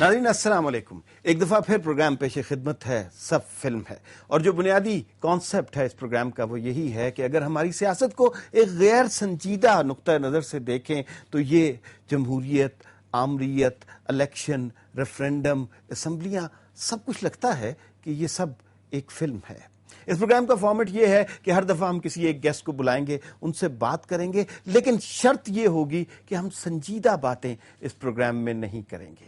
ناظرین السلام علیکم. ایک دفعہ پھر پروگرام پیش خدمت ہے سب فلم ہے، اور جو بنیادی کانسیپٹ ہے اس پروگرام کا وہ یہی ہے کہ اگر ہماری سیاست کو ایک غیر سنجیدہ نقطہ نظر سے دیکھیں تو یہ جمہوریت، آمریت، الیکشن، ریفرینڈم، اسمبلیاں، سب کچھ لگتا ہے کہ یہ سب ایک فلم ہے. اس پروگرام کا فارمیٹ یہ ہے کہ ہر دفعہ ہم کسی ایک گیسٹ کو بلائیں گے، ان سے بات کریں گے، لیکن شرط یہ ہوگی کہ ہم سنجیدہ باتیں اس پروگرام میں نہیں کریں گے.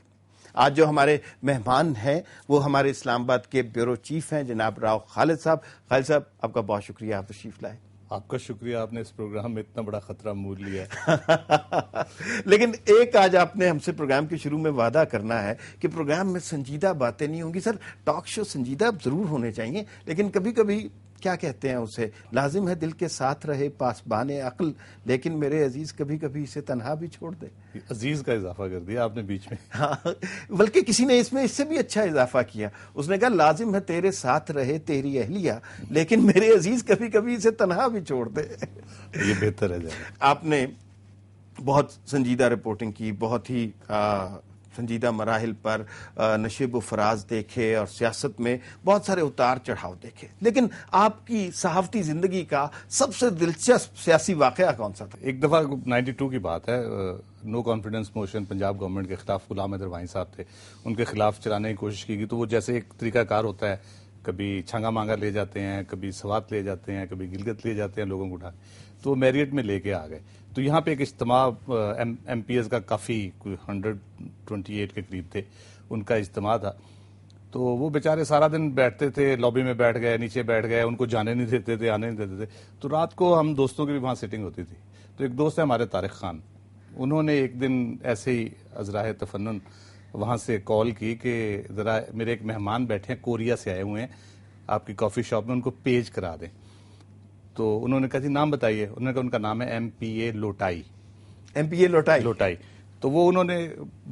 آج جو ہمارے مہمان ہیں وہ ہمارے اسلام آباد کے بیورو چیف ہیں جناب راؤ خالد صاحب. خالد صاحب آپ کا بہت شکریہ، آپ تشریف لائے. آپ کا شکریہ، آپ نے اس پروگرام میں اتنا بڑا خطرہ مول لیا ہے. لیکن ایک آج آپ نے ہم سے پروگرام کے شروع میں وعدہ کرنا ہے کہ پروگرام میں سنجیدہ باتیں نہیں ہوں گی. سر ٹاک شو سنجیدہ ضرور ہونے چاہیے، لیکن کبھی کبھی کیا کہتے ہیں اسے، لازم ہے دل کے ساتھ رہے پاسبان عقل، لیکن میرے عزیز کبھی کبھی اسے تنہا بھی چھوڑ دے. عزیز کا اضافہ کر دیا آپ نے بیچ میں. ہاں، بلکہ کسی نے اس میں اس سے بھی اچھا اضافہ کیا. اس نے کہا لازم ہے تیرے ساتھ رہے تیری اہلیہ، لیکن میرے عزیز کبھی کبھی اسے تنہا بھی چھوڑ دے. یہ بہتر ہے. آپ نے بہت سنجیدہ رپورٹنگ کی، بہت ہی سنجیدہ مراحل پر نشیب و فراز دیکھے، اور سیاست میں بہت سارے اتار چڑھاؤ دیکھے، لیکن آپ کی صحافتی زندگی کا سب سے دلچسپ سیاسی واقعہ کون سا تھا؟ ایک دفعہ 92 کی بات ہے، no confidence motion Punjab government کے خلاف غلام حیدر وانی صاحب تھے، ان کے خلاف چلانے کی کوشش کی گئی. تو وہ جیسے ایک طریقہ کار ہوتا ہے، کبھی چھنگا مانگا لے جاتے ہیں، کبھی سوات لے جاتے ہیں، کبھی گلگت لے جاتے ہیں لوگوں کو اٹھا کے، تو وہ میریٹ میں لے کے آ گئے. تو یہاں پہ ایک اجتماع ایم پی ایز کا کافی 128 کے قریب تھے، ان کا اجتماع تھا. تو وہ بیچارے سارا دن بیٹھتے تھے، لابی میں بیٹھ گئے، نیچے بیٹھ گئے، ان کو جانے نہیں دیتے تھے، آنے نہیں دیتے تھے. تو رات کو ہم دوستوں کی بھی وہاں سیٹنگ ہوتی تھی. تو ایک دوست ہے ہمارے طارق خان، انہوں نے ایک دن ایسے ہی ازراہ تفنن وہاں سے کال کی کہ ذرا میرے ایک مہمان بیٹھے ہیں، کوریا سے آئے ہوئے ہیں، آپ کی کافی شاپ میں ان کو پیج کرا دیں. تو انہوں نے کہا جی نام بتائیے. انہوں نے کہا ان کا نام ہے ایم پی اے لوٹائی. ایم پی اے لوٹائی. تو وہ انہوں نے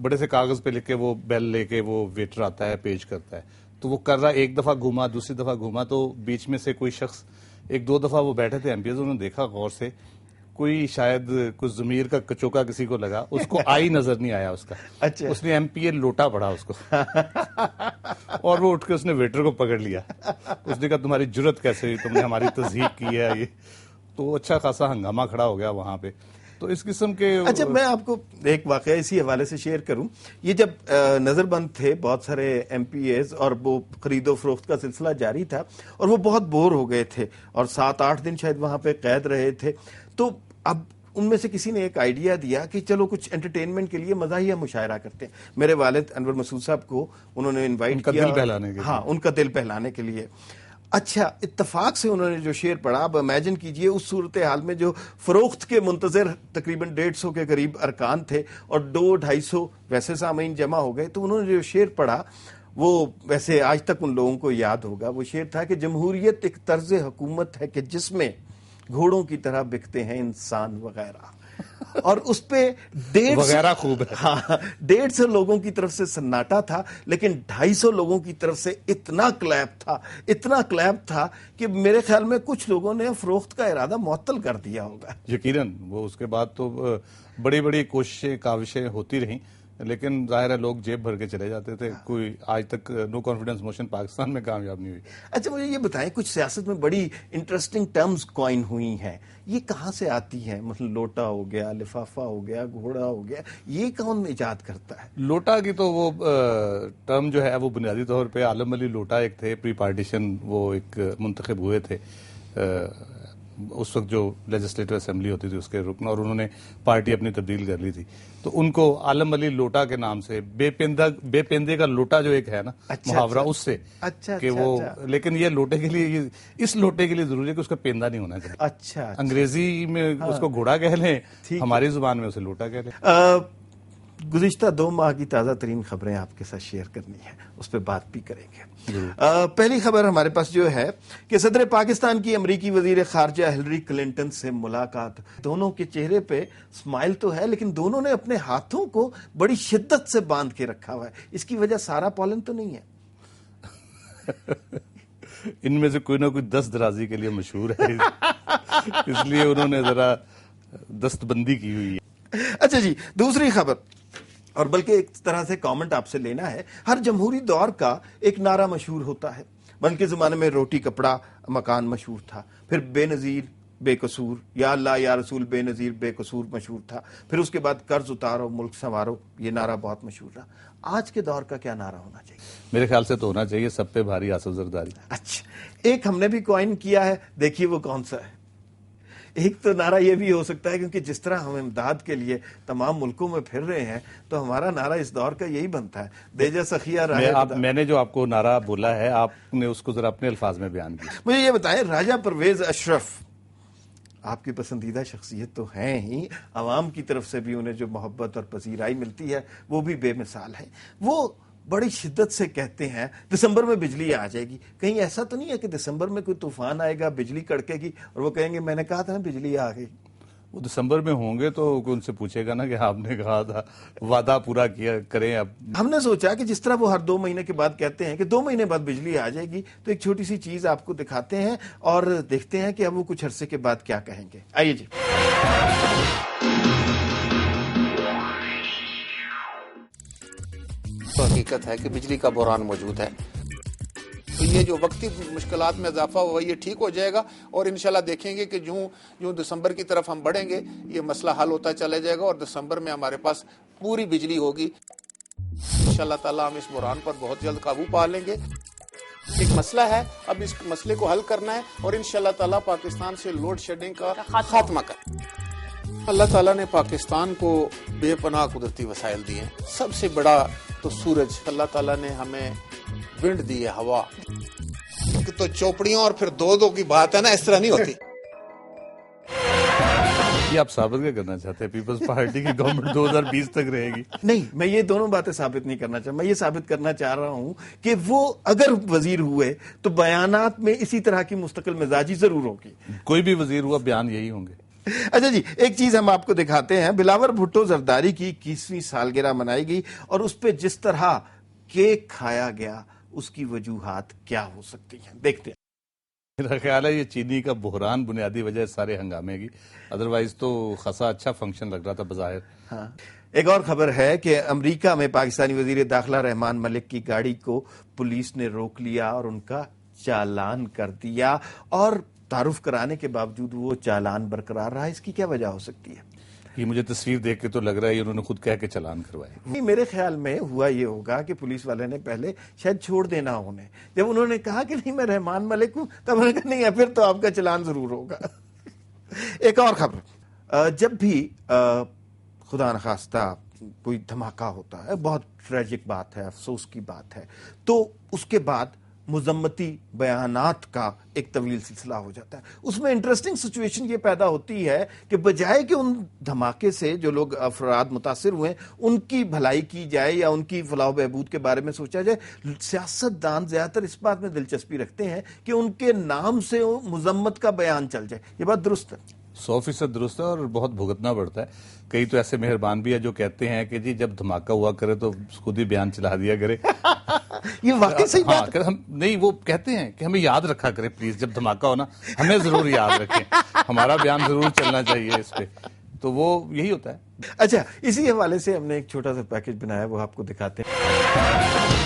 بڑے سے کاغذ پہ لکھ کے، وہ بیل لے کے وہ ویٹر آتا ہے پیج کرتا ہے. تو وہ کر رہا، ایک دفعہ گھوما، دوسری دفعہ گھوما، تو بیچ میں سے کوئی شخص، ایک دو دفعہ وہ بیٹھے تھے ایم پی ایز، انہوں نے دیکھا غور سے، کوئی شاید کچھ ضمیر کا کچوکا کسی کو لگا، اس کو آئی نظر نہیں آیا اس کا. اچھا. اس نے ایم پی اے لوٹا پڑھا اس کو اور وہ اٹھ کے اس نے ویٹر کو پکڑ لیا. اس نے کہا تمہاری جرت کیسے ہوئی، تم نے ہماری تضحیق کی ہے یہ. تو اچھا خاصا ہنگامہ کھڑا ہو گیا وہاں پہ. تو اس قسم کے. اچھا، میں آپ کو ایک واقعہ اسی حوالے سے شیئر کروں. یہ جب نظر بند تھے بہت سارے ایم پی ایز، اور وہ خرید و فروخت کا سلسلہ جاری تھا، اور وہ بہت بور ہو گئے تھے، اور 7-8 دن شاید وہاں پہ قید رہے تھے. تو اب ان میں سے کسی نے ایک آئیڈیا دیا کہ چلو کچھ انٹرٹینمنٹ کے لیے مزاحیہ مشاعرہ کرتے ہیں. میرے والد انور مسعود صاحب کو انہوں نے انوائٹ کیا، دل بہلانے کے لیے. ہاں، ان کا دل بہلانے کے لیے. اچھا، اتفاق سے انہوں نے جو شعر پڑھا، اب امیجن کیجئے اس صورتحال میں جو فروخت کے منتظر تقریباً 150 کے قریب ارکان تھے، اور 200-250 ویسے سامعین جمع ہو گئے. تو انہوں نے جو شعر پڑھا وہ ویسے آج تک ان لوگوں کو یاد ہوگا. وہ شعر تھا کہ جمہوریت ایک طرز حکومت ہے کہ جس میں گھوڑوں کی طرح بکتے ہیں انسان وغیرہ. اور اس پہ 150 خوب ہے. ہاں، 150 لوگوں کی طرف سے سناٹا تھا، لیکن 250 لوگوں کی طرف سے اتنا کلیپ تھا کہ میرے خیال میں کچھ لوگوں نے فروخت کا ارادہ معطل کر دیا ہوگا. یقیناً وہ اس کے بعد تو بڑی بڑی کوششیں کاوشیں ہوتی رہیں، لیکن ظاہر ہے لوگ جیب بھر کے چلے جاتے تھے. کوئی آج تک نو کانفیڈنس موشن پاکستان میں کامیاب نہیں ہوئی. اچھا، مجھے یہ بتائیں، کچھ سیاست میں بڑی انٹرسٹنگ ٹرمز کوائن ہوئی ہیں، یہ کہاں سے آتی ہیں؟ مثلا لوٹا ہو گیا، لفافہ ہو گیا، گھوڑا ہو گیا، یہ کون ایجاد کرتا ہے؟ لوٹا کی تو وہ ٹرم جو ہے وہ بنیادی طور پہ عالم علی لوٹا ایک تھے، پری پارٹیشن، وہ ایک منتخب ہوئے تھے اس وقت جو لیجسلیٹو اسمبلی ہوتی تھی اس کے رکن، اور انہوں نے پارٹی اپنی تبدیل کر لی تھی. تو ان کو عالم علی لوٹا کے نام سے، بے پیندے کا لوٹا جو ایک ہے نا محاورہ، اس سے کہ وہ، لیکن یہ لوٹے کے لیے، اس لوٹے کے لیے ضروری ہے کہ اس کا پیندہ نہیں ہونا چاہیے. اچھا، انگریزی میں اس کو گھوڑا کہہ لیں، ہماری زبان میں اسے لوٹا کہہ لیں. گزشتہ 2 ماہ کی تازہ ترین خبریں آپ کے ساتھ شیئر کرنی ہے، اس پہ بات بھی کریں گے. پہلی خبر ہمارے پاس جو ہے کہ صدر پاکستان کی امریکی وزیر خارجہ ہلری کلنٹن سے ملاقات. دونوں کے چہرے پہ اسمائل تو ہے، لیکن دونوں نے اپنے ہاتھوں کو بڑی شدت سے باندھ کے رکھا ہوا ہے. اس کی وجہ سارا پالن تو نہیں ہے؟ ان میں سے کوئی نہ کوئی دست درازی کے لیے مشہور ہے، اس لیے انہوں نے ذرا دست بندی کی ہوئی ہے. اچھا جی، دوسری خبر اور بلکہ ایک طرح سے کامنٹ آپ سے لینا ہے، ہر جمہوری دور کا ایک نعرہ مشہور ہوتا ہے. بلکہ زمانے میں روٹی کپڑا مکان مشہور تھا، پھر بے نظیر بے قصور، یا اللہ یا رسول بے نظیر بے قصور مشہور تھا، پھر اس کے بعد قرض اتارو ملک سنوارو، یہ نعرہ بہت مشہور رہا. آج کے دور کا کیا نعرہ ہونا چاہیے؟ میرے خیال سے تو ہونا چاہیے سب پہ بھاری آصف زرداری. اچھا، ایک ہم نے بھی کوائن کیا ہے، دیکھیے وہ کون سا ہے. ایک تو نعرہ یہ بھی ہو سکتا ہے، کیونکہ جس طرح ہم امداد کے لیے تمام ملکوں میں پھر رہے ہیں تو ہمارا نعرہ اس دور کا یہی بنتا ہے، دے جا سخیہ راہ. میں نے جو آپ کو نعرہ بولا ہے آپ نے اس کو ذرا اپنے الفاظ میں بیان کیا. مجھے یہ بتائیں، راجہ پرویز اشرف آپ کی پسندیدہ شخصیت تو ہیں ہی، عوام کی طرف سے بھی انہیں جو محبت اور پذیرائی ملتی ہے وہ بھی بے مثال ہے. وہ بڑی شدت سے کہتے ہیں دسمبر میں بجلی آ جائے گی. کہیں ایسا تو نہیں ہے کہ دسمبر میں کوئی طوفان آئے گا، بجلی کڑکے گی اور وہ کہیں گے میں نے کہا تھا نا بجلی آ گئی؟ وہ دسمبر میں ہوں گے تو کوئی ان سے پوچھے گا نا کہ آپ نے کہا تھا، وعدہ پورا کیا کریں. اب ہم نے سوچا کہ جس طرح وہ ہر 2 مہینے کے بعد کہتے ہیں کہ 2 مہینے بعد بجلی آ جائے گی، تو ایک چھوٹی سی چیز آپ کو دکھاتے ہیں اور دیکھتے ہیں کہ اب وہ کچھ عرصے کے بعد کیا کہیں گے. آئیے جی. تو حقیقت ہے کہ بجلی کا بحران موجود ہے. تو یہ جو وقتی مشکلات میں اضافہ ہوا یہ ٹھیک ہو جائے گا، اور انشاءاللہ دیکھیں گے کہ جو دسمبر کی طرف ہم بڑھیں گے یہ مسئلہ حل ہوتا چلا جائے گا، اور دسمبر میں ہمارے پاس پوری بجلی ہوگی. انشاءاللہ تعالی ہم اس بحران پر بہت جلد قابو پا لیں گے. ایک مسئلہ ہے، اب اس مسئلے کو حل کرنا ہے اور انشاءاللہ تعالی پاکستان سے لوڈ شیڈنگ کا خاتمہ کرنا. اللہ تعالیٰ نے پاکستان کو بے پناہ قدرتی وسائل دیے ہیں. سب سے بڑا تو سورج. اللہ تعالیٰ نے ہمیں ونڈ دی ہے، ہوا. تو چوپڑیوں اور پھر دو کی بات ہے نا، اس طرح نہیں ہوتی. یہ آپ ثابت کیا کرنا چاہتے ہیں پیپلز پارٹی کی گورنمنٹ 2020 تک رہے گی؟ نہیں، میں یہ دونوں باتیں ثابت نہیں کرنا چاہتا. میں یہ ثابت کرنا چاہ رہا ہوں کہ وہ اگر وزیر ہوئے تو بیانات میں اسی طرح کی مستقل مزاجی ضرور ہوگی. کوئی بھی وزیر ہوا بیان یہی ہوں گے. اچھا جی، ایک چیز ہم آپ کو دکھاتے ہیں. بلاول بھٹو زرداری کی 21ویں سالگرہ منائی گئی اور اس پہ جس طرح کیک کھایا گیا اس کی وجوہات کیا ہو سکتی ہیں، دیکھتے ہیں. میرا خیال ہے یہ چینی کا بحران بنیادی وجہ سارے ہنگامے کی، ادروائز تو خاصا اچھا فنکشن لگ رہا تھا بظاہر. ہاں، ایک اور خبر ہے کہ امریکہ میں پاکستانی وزیر داخلہ رحمان ملک کی گاڑی کو پولیس نے روک لیا اور ان کا چالان کر دیا، اور تعارف کرانے کے باوجود وہ چالان برقرار رہا. اس کی کیا وجہ ہو سکتی ہے؟ یہ مجھے تصویر دیکھ کے تو لگ رہا ہے انہوں نے خود کہہ کے چالان کروائے. میرے خیال میں ہوا یہ ہوگا کہ پولیس والے نے پہلے شاید چھوڑ دینا انہیں. جب انہوں نے کہا کہ نہیں میں رحمان ملک ہوں، تب انہوں نے کہا نہیں ہے پھر تو آپ کا چلان ضرور ہوگا. ایک اور خبر، جب بھی خدا نخواستہ کوئی دھماکہ ہوتا ہے، بہت ٹریجک بات ہے، افسوس کی بات ہے، تو اس کے بعد مذمتی بیانات کا ایک طویل سلسلہ ہو جاتا ہے. اس میں انٹرسٹنگ سچویشن یہ پیدا ہوتی ہے کہ بجائے کہ ان دھماکے سے جو لوگ افراد متاثر ہوئے ان کی بھلائی کی جائے یا ان کی فلاح و بہبود کے بارے میں سوچا جائے، سیاست دان زیادہ تر اس بات میں دلچسپی رکھتے ہیں کہ ان کے نام سے مذمت کا بیان چل جائے. یہ بات درست ہے، 100% درست ہے، اور بہت بھگتنا پڑتا ہے. کئی تو ایسے مہربان بھی ہے جو کہتے ہیں کہ جی جب دھماکہ ہوا کرے تو خود ہی بیان چلا دیا کرے. یہ واقعی صحیح بات ہے. ہم نہیں، وہ کہتے ہیں کہ ہمیں یاد رکھا کرے پلیز، جب دھماکہ ہونا ہمیں ضرور یاد رکھیں، ہمارا بیان ضرور چلنا چاہیے اس پہ. تو وہ یہی ہوتا ہے. اچھا، اسی حوالے سے ہم نے ایک چھوٹا سا پیکج بنایا، وہ آپ کو دکھاتے ہیں.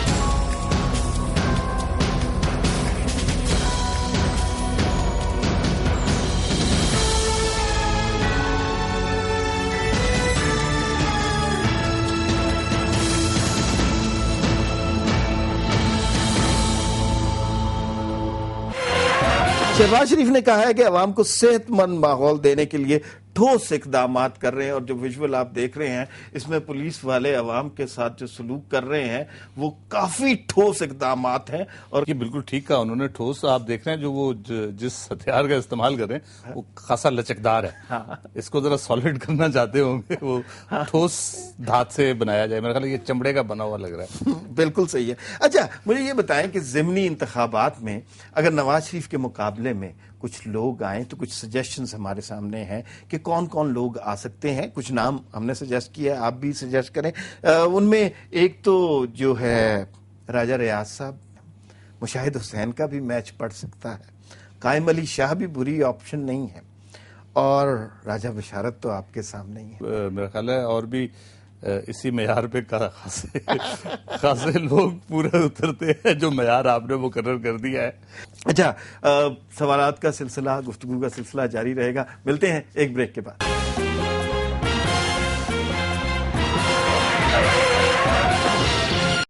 شہباز شریف نے کہا ہے کہ عوام کو صحت مند ماحول دینے کے لیے ٹھوس اقدامات کر رہے ہیں، اور جو ویژول آپ دیکھ رہے ہیں اس میں پولیس والے عوام کے ساتھ جو سلوک کر رہے ہیں وہ کافی ٹھوس اقدامات ہیں. اور یہ بالکل ٹھیک کہا انہوں نے، ٹھوس. آپ دیکھ رہے ہیں جو وہ جس ہتھیار کا استعمال کر رہے ہیں وہ خاصا لچکدار ہے. اس کو ذرا سالڈ کرنا چاہتے ہوں گے، وہ ٹھوس دھات سے بنایا جائے. میرا خیال ہے یہ چمڑے کا بنا ہوا لگ رہا ہے. بالکل صحیح ہے. اچھا، مجھے یہ بتائیں کہ ضمنی انتخابات میں اگر نواز شریف کے مقابلے میں کچھ لوگ آئیں تو کچھ سجیشنز ہمارے سامنے ہیں کہ کون کون لوگ آ سکتے ہیں. کچھ نام ہم نے سجیسٹ کیا، آپ بھی سجیسٹ کریں. ان میں ایک تو جو ہے راجہ ریاض صاحب، مشاہد حسین کا بھی میچ پڑ سکتا ہے، قائم علی شاہ بھی بری آپشن نہیں ہے، اور راجہ بشارت تو آپ کے سامنے ہی ہے. میرا خیال ہے اور بھی اسی معیار پہ خاصے لوگ پورے اترتے ہیں جو معیار آپ نے مقرر کر دیا ہے. اچھا، سوالات کا سلسلہ، گفتگو کا سلسلہ جاری رہے گا. ملتے ہیں ایک بریک کے بعد.